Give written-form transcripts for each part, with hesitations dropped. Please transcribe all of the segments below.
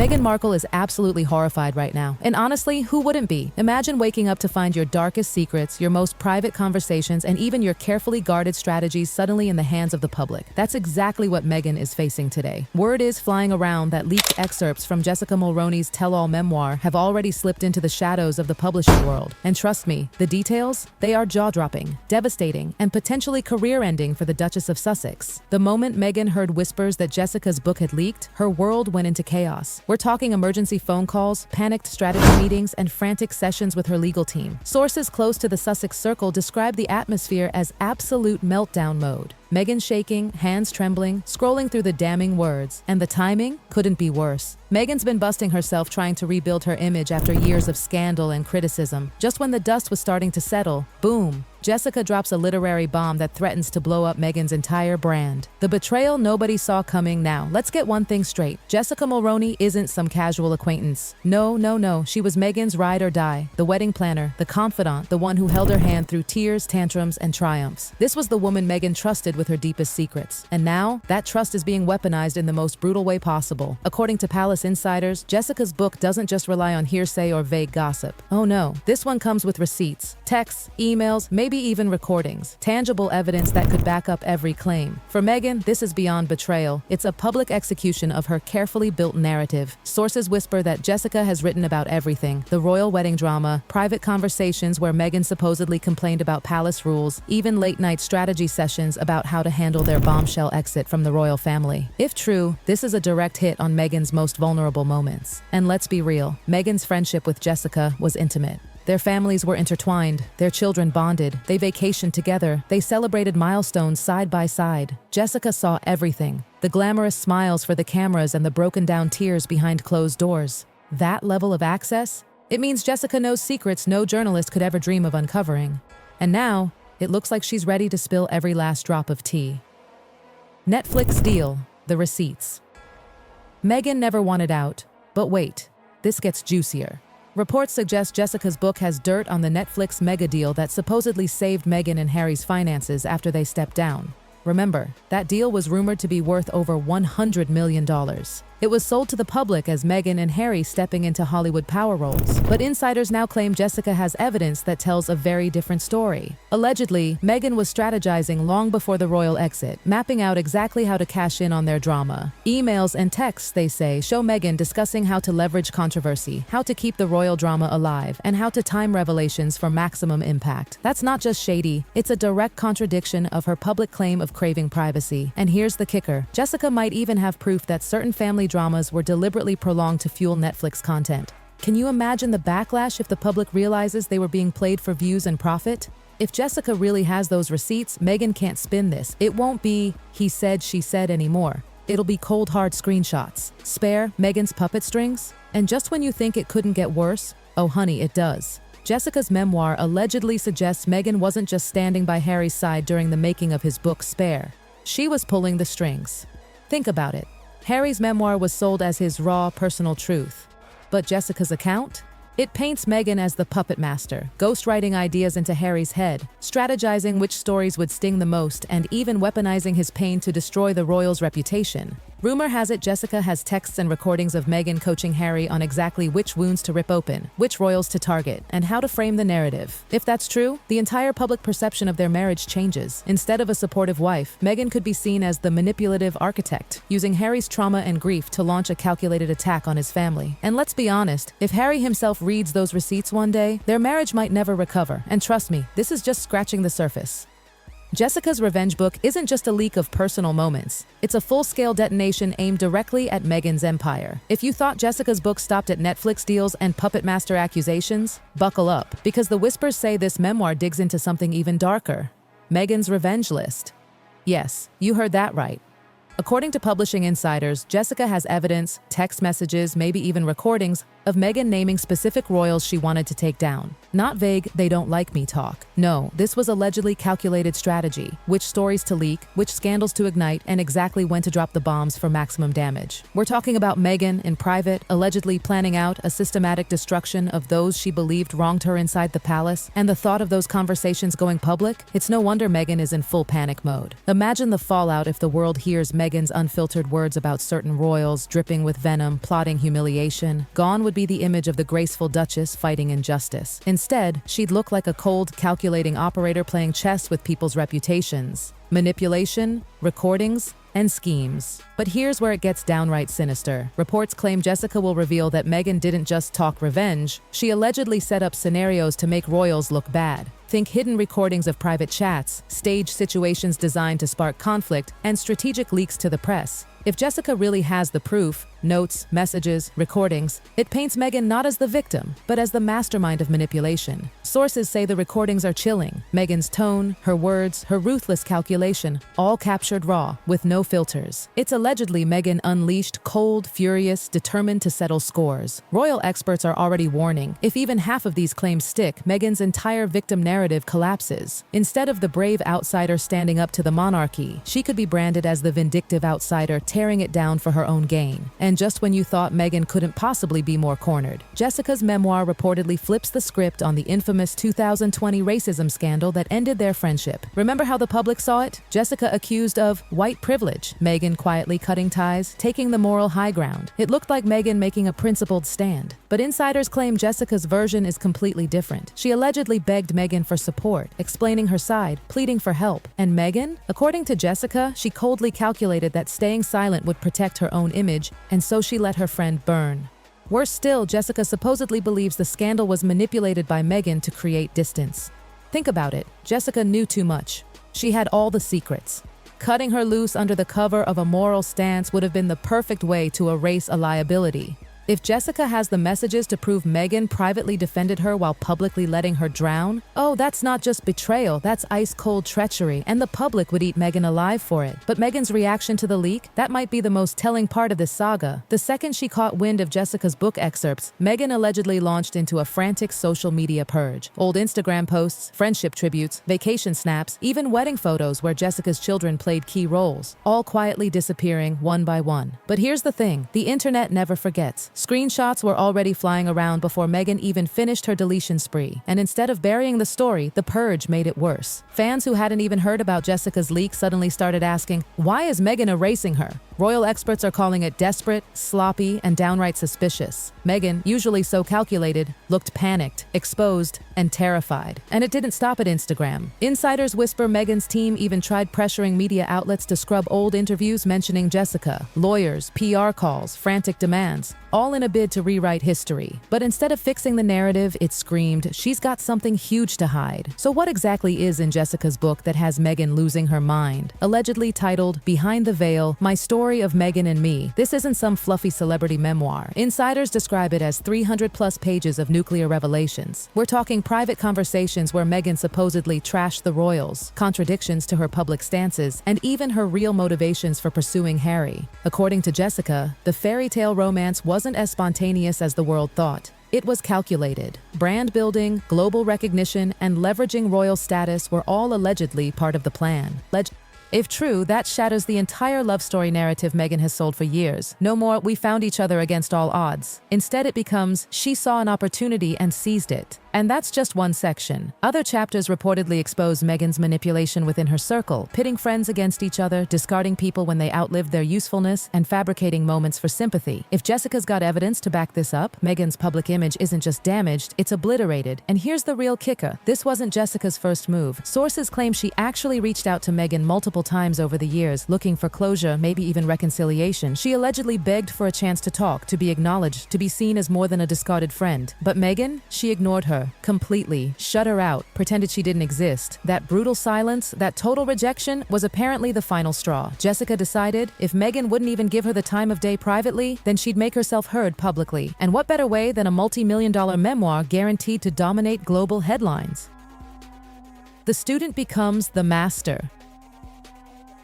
Meghan Markle is absolutely horrified right now. And honestly, who wouldn't be? Imagine waking up to find your darkest secrets, your most private conversations, and even your carefully guarded strategies suddenly in the hands of the public. That's exactly what Meghan is facing today. Word is flying around that leaked excerpts from Jessica Mulroney's tell-all memoir have already slipped into the shadows of the publishing world. And trust me, the details? They are jaw-dropping, devastating, and potentially career-ending for the Duchess of Sussex. The moment Meghan heard whispers that Jessica's book had leaked, her world went into chaos. We're talking emergency phone calls, panicked strategy meetings, and frantic sessions with her legal team. Sources close to the Sussex circle describe the atmosphere as absolute meltdown mode. Meghan shaking, hands trembling, scrolling through the damning words. And the timing couldn't be worse. Meghan's been busting herself trying to rebuild her image after years of scandal and criticism. Just when the dust was starting to settle, boom, Jessica drops a literary bomb that threatens to blow up Meghan's entire brand. The betrayal nobody saw coming. Now, let's get one thing straight. Jessica Mulroney isn't some casual acquaintance. No. She was Meghan's ride or die, the wedding planner, the confidant, the one who held her hand through tears, tantrums, and triumphs. This was the woman Meghan trusted with her deepest secrets. And now, that trust is being weaponized in the most brutal way possible. According to Palace insiders, Jessica's book doesn't just rely on hearsay or vague gossip. Oh no, this one comes with receipts, texts, emails, maybe even recordings, tangible evidence that could back up every claim. For Meghan, this is beyond betrayal. It's a public execution of her carefully built narrative. Sources whisper that Jessica has written about everything: the royal wedding drama, private conversations where Meghan supposedly complained about palace rules, even late-night strategy sessions about how to handle their bombshell exit from the royal family. If true, this is a direct hit on Meghan's most vulnerable moments. And let's be real, Meghan's friendship with Jessica was intimate. Their families were intertwined, their children bonded, they vacationed together, they celebrated milestones side by side. Jessica saw everything: the glamorous smiles for the cameras and the broken down tears behind closed doors. That level of access? It means Jessica knows secrets no journalist could ever dream of uncovering. And now, it looks like she's ready to spill every last drop of tea. Netflix deal, the receipts. Meghan never wanted out, but wait, this gets juicier. Reports suggest Jessica's book has dirt on the Netflix mega deal that supposedly saved Meghan and Harry's finances after they stepped down. Remember, that deal was rumored to be worth over $100 million. It was sold to the public as Meghan and Harry stepping into Hollywood power roles. But insiders now claim Jessica has evidence that tells a very different story. Allegedly, Meghan was strategizing long before the royal exit, mapping out exactly how to cash in on their drama. Emails and texts, they say, show Meghan discussing how to leverage controversy, how to keep the royal drama alive, and how to time revelations for maximum impact. That's not just shady, it's a direct contradiction of her public claim of craving privacy. And here's the kicker: Jessica might even have proof that certain family dramas were deliberately prolonged to fuel Netflix content. Can you imagine the backlash if the public realizes they were being played for views and profit? If Jessica really has those receipts, Meghan can't spin this. It won't be "he said, she said" anymore. It'll be cold hard screenshots. Spare Meghan's puppet strings? And just when you think it couldn't get worse, oh honey, it does. Jessica's memoir allegedly suggests Meghan wasn't just standing by Harry's side during the making of his book Spare. She was pulling the strings. Think about it. Harry's memoir was sold as his raw, personal truth. But Jessica's account? It paints Meghan as the puppet master, ghostwriting ideas into Harry's head, strategizing which stories would sting the most, and even weaponizing his pain to destroy the royal's reputation. Rumor has it Jessica has texts and recordings of Meghan coaching Harry on exactly which wounds to rip open, which royals to target, and how to frame the narrative. If that's true, the entire public perception of their marriage changes. Instead of a supportive wife, Meghan could be seen as the manipulative architect, using Harry's trauma and grief to launch a calculated attack on his family. And let's be honest, if Harry himself reads those receipts one day, their marriage might never recover. And trust me, this is just scratching the surface. Jessica's revenge book isn't just a leak of personal moments. It's a full-scale detonation aimed directly at Meghan's empire. If you thought Jessica's book stopped at Netflix deals and puppet master accusations, buckle up, because the whispers say this memoir digs into something even darker: Meghan's revenge list. Yes, you heard that right. According to publishing insiders, Jessica has evidence, text messages, maybe even recordings, of Meghan naming specific royals she wanted to take down. Not vague, they don't like me talk. No, this was allegedly calculated strategy. Which stories to leak, which scandals to ignite, and exactly when to drop the bombs for maximum damage. We're talking about Meghan, in private, allegedly planning out a systematic destruction of those she believed wronged her inside the palace, and the thought of those conversations going public? It's no wonder Meghan is in full panic mode. Imagine the fallout if the world hears Meghan's unfiltered words about certain royals, dripping with venom, plotting humiliation. Gone would be the image of the graceful Duchess fighting injustice. Instead, she'd look like a cold, calculating operator playing chess with people's reputations. Manipulation, recordings, and schemes. But here's where it gets downright sinister. Reports claim Jessica will reveal that Meghan didn't just talk revenge, she allegedly set up scenarios to make royals look bad. Think hidden recordings of private chats, staged situations designed to spark conflict, and strategic leaks to the press. If Jessica really has the proof, notes, messages, recordings, it paints Meghan not as the victim, but as the mastermind of manipulation. Sources say the recordings are chilling. Meghan's tone, her words, her ruthless calculation, all captured raw, with no filters. It's allegedly Meghan unleashed, cold, furious, determined to settle scores. Royal experts are already warning, if even half of these claims stick, Meghan's entire victim narrative collapses. Instead of the brave outsider standing up to the monarchy, she could be branded as the vindictive outsider tearing it down for her own gain. And just when you thought Meghan couldn't possibly be more cornered, Jessica's memoir reportedly flips the script on the infamous 2020 racism scandal that ended their friendship. Remember how the public saw it? Jessica accused of white privilege, Meghan quietly cutting ties, taking the moral high ground. It looked like Meghan making a principled stand. But insiders claim Jessica's version is completely different. She allegedly begged Meghan for support, explaining her side, pleading for help. And Meghan? According to Jessica, she coldly calculated that staying silent would protect her own image, and so she let her friend burn. Worse still, Jessica supposedly believes the scandal was manipulated by Meghan to create distance. Think about it. Jessica knew too much. She had all the secrets. Cutting her loose under the cover of a moral stance would have been the perfect way to erase a liability. If Jessica has the messages to prove Meghan privately defended her while publicly letting her drown, oh, that's not just betrayal, that's ice-cold treachery, and the public would eat Meghan alive for it. But Meghan's reaction to the leak, that might be the most telling part of this saga. The second she caught wind of Jessica's book excerpts, Meghan allegedly launched into a frantic social media purge. Old Instagram posts, friendship tributes, vacation snaps, even wedding photos where Jessica's children played key roles, all quietly disappearing one by one. But here's the thing, the internet never forgets. Screenshots were already flying around before Meghan even finished her deletion spree, and instead of burying the story, the purge made it worse. Fans who hadn't even heard about Jessica's leak suddenly started asking, why is Meghan erasing her? Royal experts are calling it desperate, sloppy, and downright suspicious. Meghan, usually so calculated, looked panicked, exposed, and terrified. And it didn't stop at Instagram. Insiders whisper Meghan's team even tried pressuring media outlets to scrub old interviews mentioning Jessica, lawyers, PR calls, frantic demands, all in a bid to rewrite history. But instead of fixing the narrative, it screamed, she's got something huge to hide. So what exactly is in Jessica's book that has Meghan losing her mind? Allegedly titled, Behind the Veil, My Story of Meghan and Me. This isn't some fluffy celebrity memoir. Insiders describe it as 300-plus pages of nuclear revelations. We're talking private conversations where Meghan supposedly trashed the royals, contradictions to her public stances, and even her real motivations for pursuing Harry. According to Jessica, the fairy tale romance wasn't as spontaneous as the world thought. It was calculated. Brand building, global recognition, and leveraging royal status were all allegedly part of the plan. If true, that shatters the entire love story narrative Meghan has sold for years. No more, we found each other against all odds. Instead, it becomes, she saw an opportunity and seized it. And that's just one section. Other chapters reportedly expose Meghan's manipulation within her circle, pitting friends against each other, discarding people when they outlived their usefulness, and fabricating moments for sympathy. If Jessica's got evidence to back this up, Meghan's public image isn't just damaged, it's obliterated. And here's the real kicker. This wasn't Jessica's first move. Sources claim she actually reached out to Meghan multiple times over the years, looking for closure, maybe even reconciliation. She allegedly begged for a chance to talk, to be acknowledged, to be seen as more than a discarded friend. But Meghan? She ignored her. Completely. Shut her out. Pretended she didn't exist. That brutal silence, that total rejection, was apparently the final straw. Jessica decided if Meghan wouldn't even give her the time of day privately, then she'd make herself heard publicly. And what better way than a multi-million-dollar memoir guaranteed to dominate global headlines? The student becomes the master.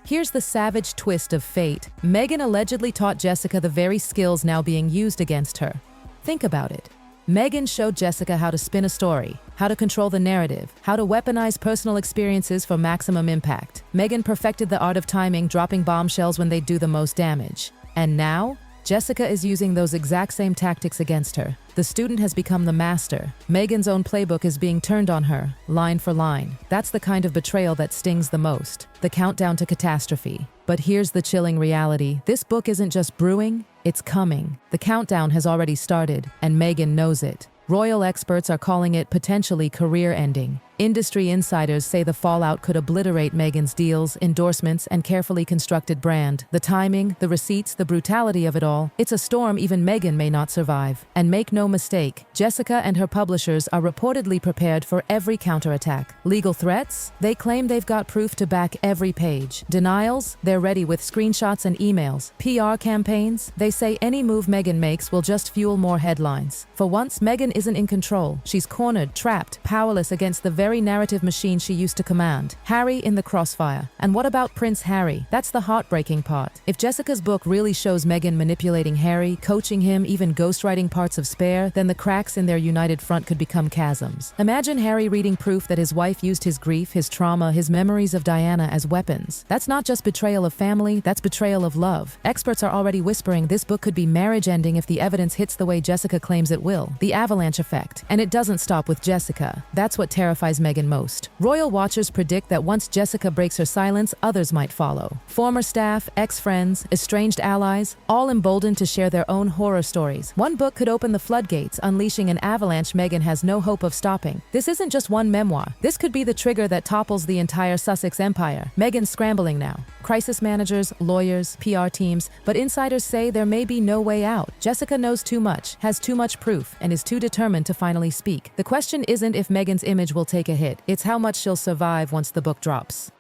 Here's the savage twist of fate. Meghan allegedly taught Jessica the very skills now being used against her. Think about it. Meghan showed Jessica how to spin a story, how to control the narrative, how to weaponize personal experiences for maximum impact. Meghan perfected the art of timing, dropping bombshells when they do the most damage. And now, Jessica is using those exact same tactics against her. The student has become the master. Meghan's own playbook is being turned on her, line for line. That's the kind of betrayal that stings the most. The countdown to catastrophe. But here's the chilling reality. This book isn't just brewing, it's coming. The countdown has already started, and Meghan knows it. Royal experts are calling it potentially career-ending. Industry insiders say the fallout could obliterate Meghan's deals, endorsements, and carefully constructed brand. The timing, the receipts, the brutality of it all, it's a storm even Meghan may not survive. And make no mistake, Jessica and her publishers are reportedly prepared for every counterattack. Legal threats? They claim they've got proof to back every page. Denials? They're ready with screenshots and emails. PR campaigns? They say any move Meghan makes will just fuel more headlines. For once, Meghan isn't in control. She's cornered, trapped, powerless against the very narrative machine she used to command. Harry in the crossfire. And what about Prince Harry? That's the heartbreaking part. If Jessica's book really shows Meghan manipulating Harry, coaching him, even ghostwriting parts of Spare, then the cracks in their united front could become chasms. Imagine Harry reading proof that his wife used his grief, his trauma, his memories of Diana as weapons. That's not just betrayal of family, that's betrayal of love. Experts are already whispering this book could be marriage-ending if the evidence hits the way Jessica claims it will. The avalanche effect. And it doesn't stop with Jessica. That's what terrifies Meghan most. Royal watchers predict that once Jessica breaks her silence, others might follow. Former staff, ex-friends, estranged allies, all emboldened to share their own horror stories. One book could open the floodgates, unleashing an avalanche Meghan has no hope of stopping. This isn't just one memoir. This could be the trigger that topples the entire Sussex empire. Meghan's scrambling now. Crisis managers, lawyers, PR teams, but insiders say there may be no way out. Jessica knows too much, has too much proof, and is too determined to finally speak. The question isn't if Meghan's image will take a hit, it's how much she'll survive once the book drops.